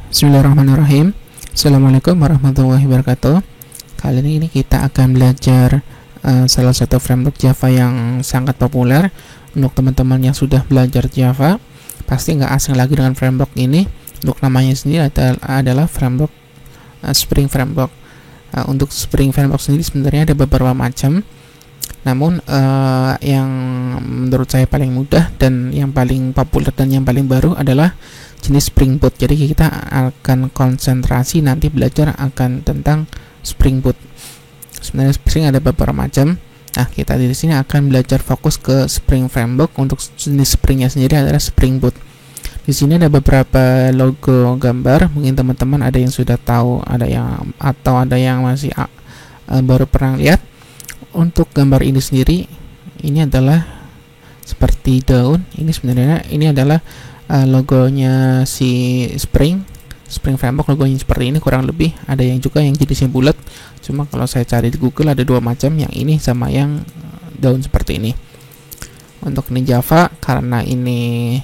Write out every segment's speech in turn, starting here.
Bismillahirrahmanirrahim. Assalamualaikum warahmatullahi wabarakatuh. Kali ini kita akan belajar salah satu framework Java yang sangat populer. Untuk teman-teman yang sudah belajar Java, pasti nggak asing lagi dengan framework ini. Untuk namanya sendiri adalah framework Spring Framework. Untuk Spring Framework sendiri sebenarnya ada beberapa macam. Namun yang menurut saya paling mudah dan yang paling populer dan yang paling baru adalah jenis Spring Boot. Jadi kita akan konsentrasi nanti belajar akan tentang Spring Boot. Sebenarnya Spring ada beberapa macam. Nah, kita di sini akan belajar fokus ke Spring Framework. Untuk jenis Springnya sendiri adalah Spring Boot. Di sini ada beberapa logo gambar. Mungkin teman-teman ada yang sudah tahu, ada yang masih baru pernah lihat. Untuk gambar ini sendiri, ini adalah seperti daun. Ini sebenarnya adalah logonya si Spring Framework. Logonya seperti ini kurang lebih. Ada yang juga yang jenisnya bulat. Cuma kalau saya cari di Google ada dua macam, yang ini sama yang daun seperti ini. Untuk ini Java, karena ini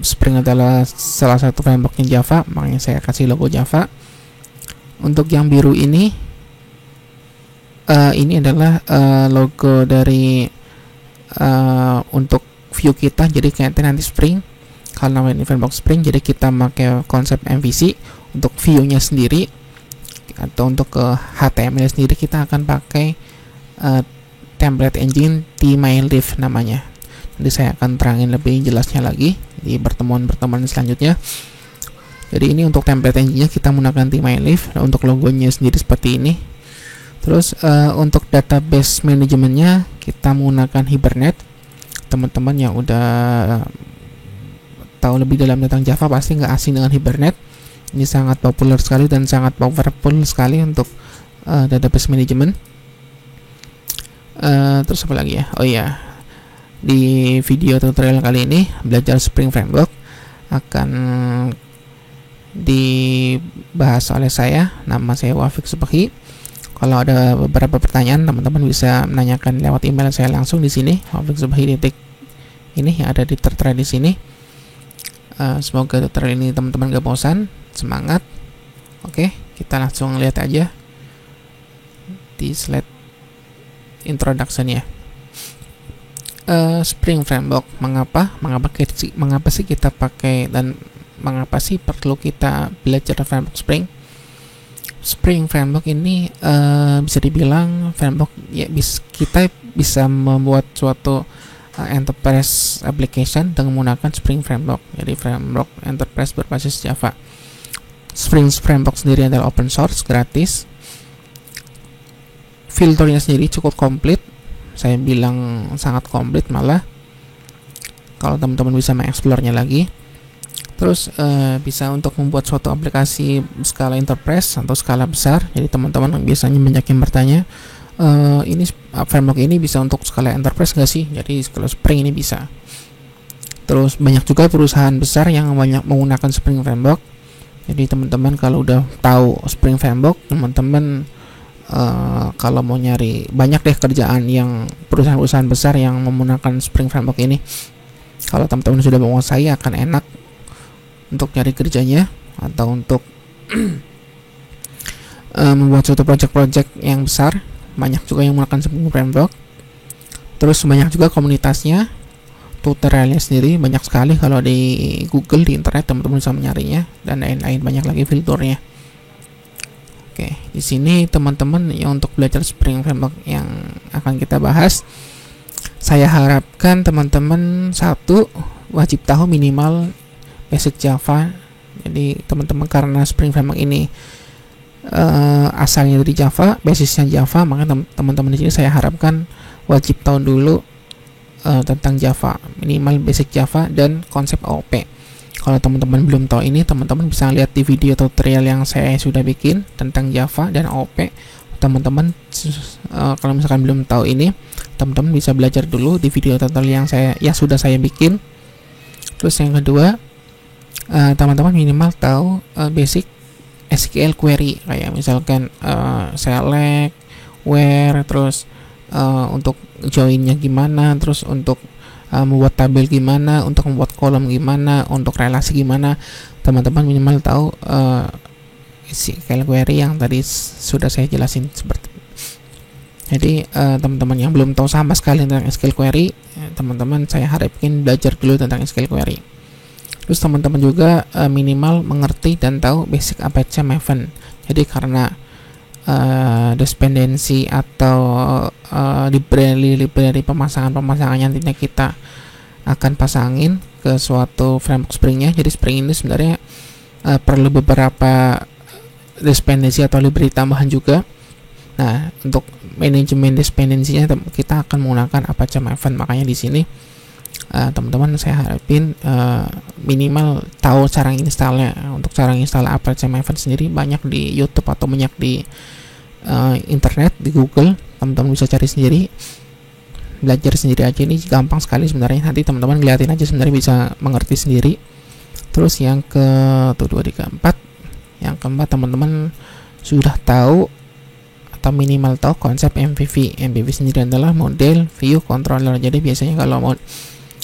Spring adalah salah satu frameworknya Java, makanya saya kasih logo Java. Untuk yang biru ini adalah logo dari untuk view kita. Jadi kayaknya nanti Spring, kalau namanya framework Spring, jadi kita pakai konsep MVC untuk view-nya sendiri, atau untuk ke HTML sendiri kita akan pakai template engine TMyLive namanya. Nanti saya akan terangin lebih jelasnya lagi di pertemuan-pertemuan selanjutnya. Jadi ini untuk template engine-nya kita menggunakan TMyLive. Nah, untuk logonya sendiri seperti ini. Terus untuk database manajemennya kita menggunakan Hibernate. Teman-teman yang udah tahu lebih dalam tentang Java pasti nggak asing dengan Hibernate. Ini sangat populer sekali dan sangat powerful sekali untuk database management. Terus apa lagi ya? Oh iya, di video tutorial kali ini belajar Spring Framework akan dibahas oleh saya. Nama saya Wafiq Subaghi. Kalau ada beberapa pertanyaan, teman-teman bisa menanyakan lewat email saya langsung di sini, wafiqsubaghi ini yang ada di tertera di sini. Semoga tutorial ini teman-teman gak bosan, semangat. Oke, kita langsung lihat aja di slide introduction ya. Spring Framework, mengapa sih kita pakai dan mengapa sih perlu kita belajar framework Spring? Spring Framework ini bisa dibilang framework ya, kita bisa membuat suatu enterprise application dengan menggunakan Spring Framework. Jadi framework enterprise berbasis Java. Spring Framework sendiri adalah open source, gratis. Filternya sendiri cukup komplit. Saya bilang sangat komplit malah. Kalau teman-teman bisa mengeksplornya lagi. Terus bisa untuk membuat suatu aplikasi skala enterprise atau skala besar. Jadi teman-teman biasanya banyak yang bertanya, ini framework ini bisa untuk skala enterprise nggak sih? Jadi kalau Spring ini bisa. Terus banyak juga perusahaan besar yang banyak menggunakan Spring Framework. Jadi teman-teman kalau udah tahu Spring Framework, teman-teman kalau mau nyari, banyak deh kerjaan yang perusahaan-perusahaan besar yang menggunakan Spring Framework ini. Kalau teman-teman sudah menguasai, akan enak untuk cari kerjanya atau untuk membuat suatu project-project yang besar. Banyak juga yang menggunakan Spring Framework. Terus banyak juga komunitasnya, tutorialnya sendiri banyak sekali. Kalau di Google, di internet, teman-teman bisa mencarinya, dan lain-lain, banyak lagi fiturnya. Oke, di sini teman-teman yang untuk belajar Spring Framework yang akan kita bahas, saya harapkan teman-teman satu wajib tahu minimal basic Java. Jadi teman-teman karena Spring Framework ini asalnya dari Java, basisnya Java, maka teman-teman di sini saya harapkan wajib tahu dulu tentang Java, minimal basic Java dan konsep OOP. Kalau teman-teman belum tahu ini, teman-teman bisa lihat di video tutorial yang saya sudah bikin tentang Java dan OOP. Teman-teman kalau misalkan belum tahu ini, teman-teman bisa belajar dulu di video tutorial yang sudah saya bikin. Terus yang kedua, teman-teman minimal tahu basic SQL query, kayak misalkan select, where, terus untuk joinnya gimana, terus untuk membuat tabel gimana, untuk membuat kolom gimana, untuk relasi gimana, teman-teman minimal tahu SQL query yang tadi sudah saya jelasin seperti. Jadi teman-teman yang belum tahu sama sekali tentang SQL query, teman-teman saya harapin belajar dulu tentang SQL query. Terus teman-teman juga minimal mengerti dan tahu basic Apache Maven. Jadi karena dependensi atau library pemasangan nantinya kita akan pasangin ke suatu framework Spring-nya. Jadi Spring ini sebenarnya perlu beberapa dependensi atau library tambahan juga. Nah, untuk manajemen dependensinya kita akan menggunakan Apache Maven. Makanya di sini teman-teman saya harapin minimal tahu cara installnya. Untuk cara install Apache Maven sendiri banyak di YouTube atau banyak di internet, di Google. Teman-teman bisa cari sendiri, belajar sendiri aja. Ini gampang sekali sebenarnya. Nanti teman-teman ngeliatin aja sebenarnya bisa mengerti sendiri. Terus yang ke 2, 3, 4, yang keempat teman-teman sudah tahu atau minimal tahu konsep MVV. MVV sendiri adalah model view controller. Jadi biasanya kalau mau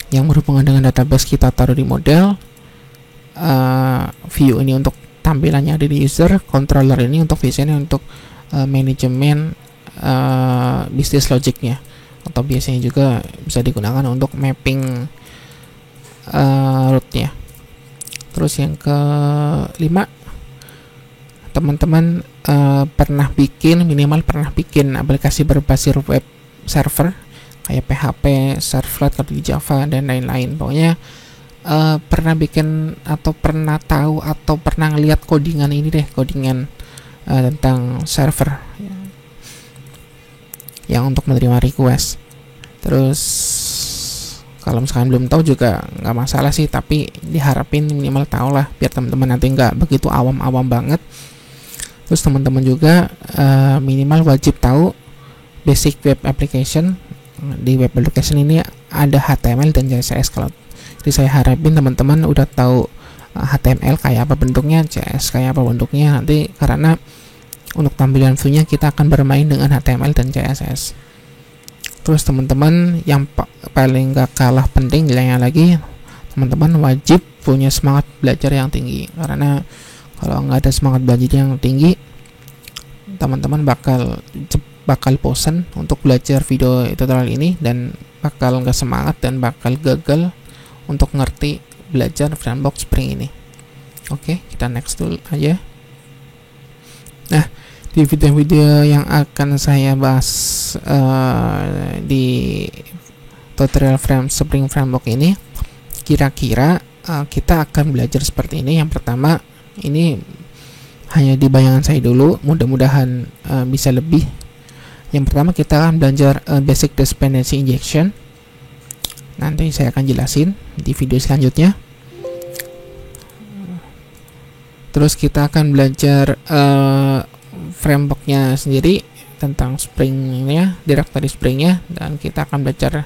yang berhubungan dengan database kita taruh di model, view ini untuk tampilannya ada di user, controller ini untuk biasanya untuk manajemen bisnis logiknya, atau biasanya juga bisa digunakan untuk mapping rootnya. Terus yang ke-5, teman-teman minimal pernah bikin aplikasi berbasis web server kayak PHP, servlet kalau di Java dan lain-lain. Pokoknya pernah bikin atau pernah tahu atau pernah ngeliat codingan ini deh, codingan tentang server yang untuk menerima request. Terus kalau misalkan belum tahu juga nggak masalah sih, tapi diharapin minimal tahu lah biar teman-teman nanti nggak begitu awam-awam banget. Terus teman-teman juga minimal wajib tahu basic web application. Di web application ini ada HTML dan CSS. Jadi saya harapin teman-teman udah tahu HTML kayak apa bentuknya, CSS kayak apa bentuknya nanti, karena untuk tampilan view-nya kita akan bermain dengan HTML dan CSS. Terus teman-teman yang paling gak kalah penting nilainya lagi, teman-teman wajib punya semangat belajar yang tinggi, karena kalau nggak ada semangat belajar yang tinggi, teman-teman bakal bosan untuk belajar video tutorial ini dan bakal nggak semangat dan bakal gagal untuk ngerti belajar framework Spring ini. Oke, kita next dulu aja. Nah, di video-video yang akan saya bahas di tutorial Spring Framework ini, kira-kira kita akan belajar seperti ini. Yang pertama, ini hanya di bayangan saya dulu, mudah-mudahan bisa lebih. Yang pertama kita akan belajar basic dependency injection. Nanti saya akan jelasin di video selanjutnya. Terus kita akan belajar frameworknya sendiri tentang Spring-nya, directory Spring-nya, dan kita akan belajar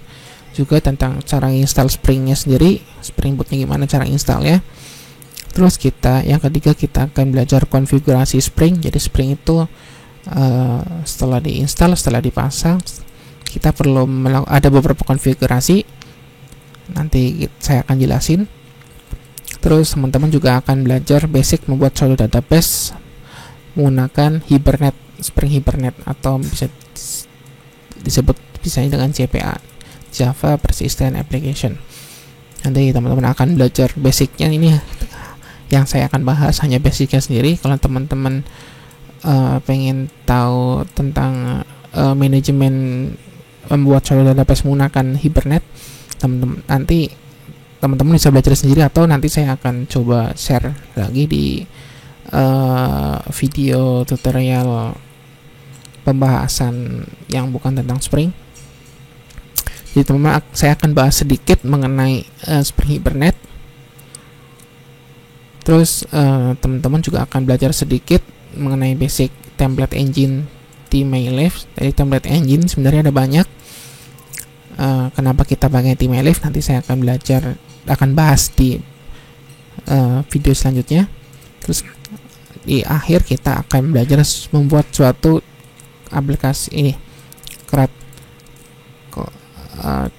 juga tentang cara install Spring-nya sendiri, Spring Boot-nya gimana cara installnya. Terus yang ketiga kita akan belajar konfigurasi Spring. Jadi Spring itu setelah diinstal, setelah dipasang, kita perlu ada beberapa konfigurasi. Nanti saya akan jelasin. Terus teman-teman juga akan belajar basic membuat suatu database menggunakan Hibernate, Spring Hibernate, atau bisa disebut dengan JPA, Java Persistent Application. Nanti teman-teman akan belajar basicnya. Ini yang saya akan bahas hanya basicnya sendiri. Kalau teman-teman pengen tahu tentang manajemen membuat suatu database menggunakan Hibernate, nanti teman-teman bisa belajar sendiri, atau nanti saya akan coba share lagi di video tutorial pembahasan yang bukan tentang Spring. Jadi teman-teman, saya akan bahas sedikit mengenai Spring Hibernate. Terus teman-teman juga akan belajar sedikit mengenai basic template engine tmylif. Dari template engine sebenarnya ada banyak. Kenapa kita pakai tmylif nanti saya akan bahas di video selanjutnya. Terus di akhir kita akan belajar membuat suatu aplikasi ini,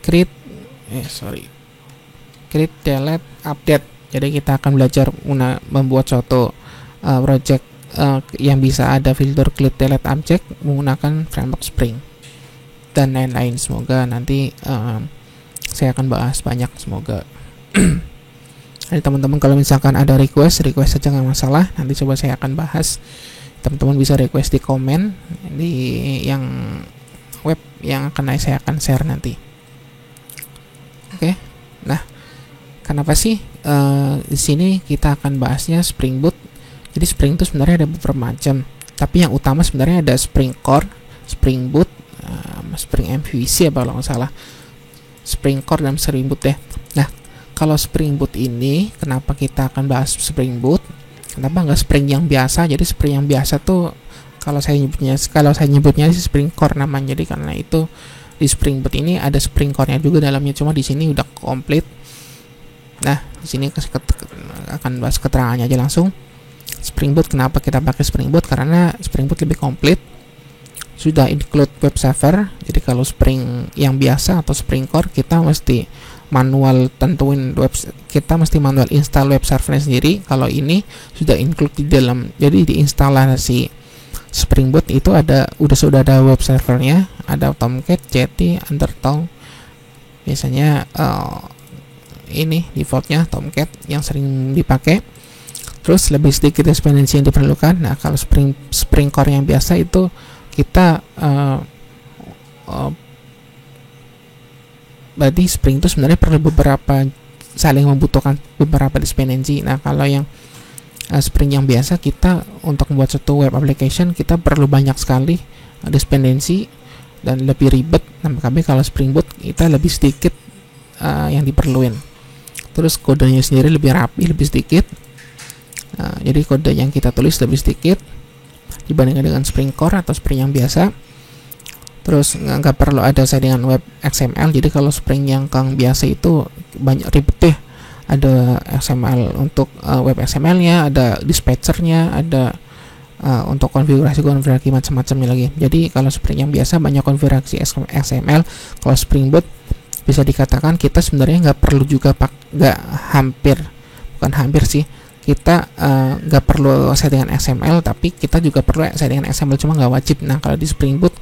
create create, delete, update. Jadi kita akan belajar membuat suatu project yang bisa ada fitur create, delete, object menggunakan framework Spring dan lain-lain. Semoga nanti saya akan bahas banyak, semoga. Jadi teman-teman kalau misalkan ada request saja nggak masalah, nanti coba saya akan bahas. Teman-teman bisa request di komen di yang web yang saya akan share nanti. Oke. Nah, kenapa sih di sini kita akan bahasnya Spring Boot? Jadi Spring itu sebenarnya ada beberapa macam, tapi yang utama sebenarnya ada Spring Core, Spring Boot, Spring MVC kalau nggak salah, Spring Core dan Spring Boot ya. Nah, kalau Spring Boot ini, kenapa kita akan bahas Spring Boot? Kenapa nggak Spring yang biasa? Jadi Spring yang biasa tuh kalau saya nyebutnya sih Spring Core namanya. Jadi karena itu di Spring Boot ini ada Spring Core-nya juga dalamnya, cuma di sini udah komplit. Nah, di sini akan bahas keterangannya aja langsung. Spring Boot, kenapa kita pakai Spring Boot? Karena Spring Boot lebih komplit. Sudah include web server. Jadi kalau Spring yang biasa atau Spring Core, kita mesti manual tentuin kita mesti manual install web servernya sendiri. Kalau ini sudah include di dalam, jadi di instalasi Spring Boot itu sudah ada web servernya, ada Tomcat, Jetty, Undertow. Biasanya ini defaultnya Tomcat yang sering dipakai. Terus lebih sedikit dependensi yang diperlukan. Nah, kalau Spring Core yang biasa itu kita berarti Spring itu sebenarnya perlu saling membutuhkan beberapa dependensi. Nah, kalau yang Spring yang biasa, kita untuk membuat suatu web application kita perlu banyak sekali dependensi dan lebih ribet. Nah, tapi kalau Spring Boot kita lebih sedikit yang diperluin. Terus kodenya sendiri lebih rapi, lebih sedikit. Jadi kode yang kita tulis lebih sedikit dibandingkan dengan Spring Core atau Spring yang biasa. Terus nggak perlu ada settingan web XML. Jadi kalau Spring yang biasa itu banyak ribet deh. Ada XML untuk web XML-nya, ada dispatcher-nya, ada untuk konfigurasi macam-macamnya lagi. Jadi kalau Spring yang biasa banyak konfigurasi XML. Kalau Spring Boot bisa dikatakan kita sebenarnya nggak perlu juga bukan hampir sih, kita nggak perlu settingan XML, tapi kita juga perlu settingan XML, cuma nggak wajib. Nah, kalau di Spring Boot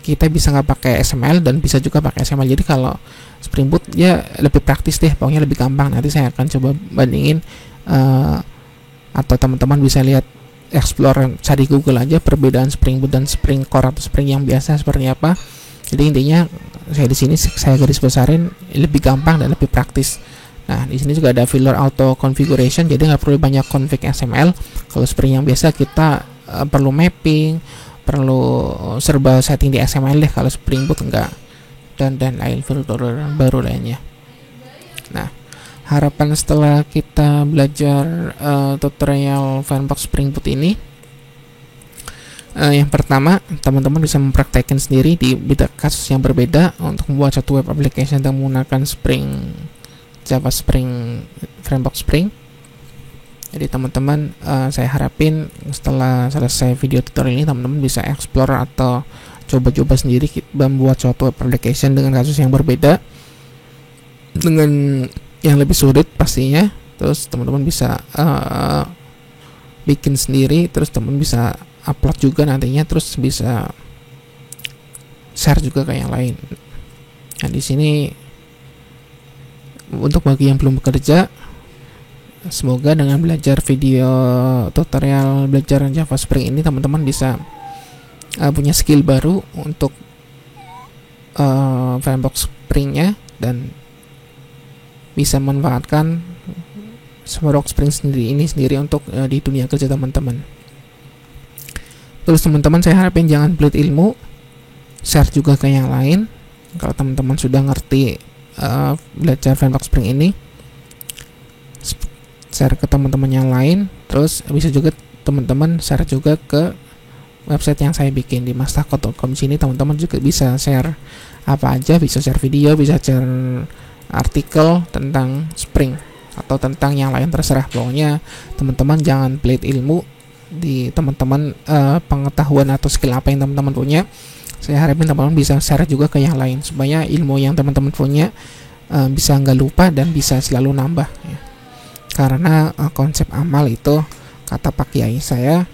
kita bisa nggak pakai XML dan bisa juga pakai XML. Jadi kalau Spring Boot ya lebih praktis deh, pokoknya lebih gampang. Nanti saya akan coba bandingin atau teman-teman bisa lihat explore, cari Google aja perbedaan Spring Boot dan Spring Core atau Spring yang biasa seperti apa. Jadi intinya saya garis besarin lebih gampang dan lebih praktis. Nah, di sini juga ada fitur auto configuration, jadi nggak perlu banyak config XML. Kalau Spring yang biasa kita perlu mapping, perlu serba setting di XML deh. Kalau Spring Boot enggak, dan lain fitur baru lainnya. Nah, harapan setelah kita belajar tutorial framework Spring Boot ini, yang pertama, teman-teman bisa mempraktekkan sendiri di kasus yang berbeda untuk membuat satu web application yang menggunakan Java Spring, framework Spring. Jadi teman-teman, saya harapin setelah selesai video tutorial ini, teman-teman bisa explore atau coba-coba sendiri membuat suatu web application dengan kasus yang berbeda, dengan yang lebih sulit pastinya. Terus teman-teman bisa bikin sendiri, terus teman bisa upload juga nantinya, terus bisa share juga ke yang lain. Nah, di sini untuk bagi yang belum bekerja, semoga dengan belajar video tutorial belajar Java Spring ini, teman-teman bisa punya skill baru untuk framework Spring-nya dan bisa memanfaatkan framework Spring ini sendiri untuk di dunia kerja teman-teman. Terus teman-teman, saya harapin jangan pelit ilmu, share juga ke yang lain. Kalau teman-teman sudah ngerti belajar framework Spring ini, share ke teman-teman yang lain. Terus bisa juga teman-teman share juga ke website yang saya bikin di mastakot.com. Sini teman-teman juga bisa share apa aja, bisa share video, bisa share artikel tentang Spring atau tentang yang lain, terserah. Pokoknya teman-teman jangan pelit ilmu di teman-teman, pengetahuan atau skill apa yang teman-teman punya, Saya harapin teman-teman bisa share juga ke yang lain supaya ilmu yang teman-teman punya bisa nggak lupa dan bisa selalu nambah ya. Karena konsep amal itu, kata Pak Kiai saya,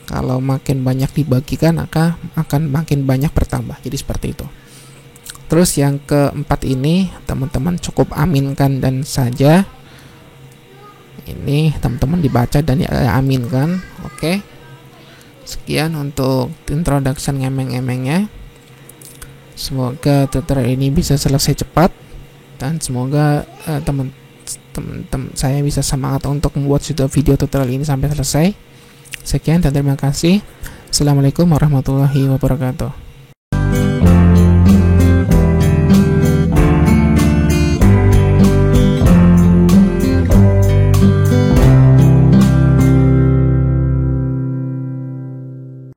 kalau makin banyak dibagikan maka akan makin banyak bertambah. Jadi seperti itu. Terus yang keempat ini teman-teman cukup aminkan dan saja. Ini teman-teman dibaca dan aminkan. Oke. Sekian untuk introduction ngemeng-ngemengnya. Semoga tutorial ini bisa selesai cepat dan semoga teman-teman saya bisa semangat untuk membuat video tutorial ini sampai selesai. Sekian dan terima kasih. Assalamualaikum warahmatullahi wabarakatuh.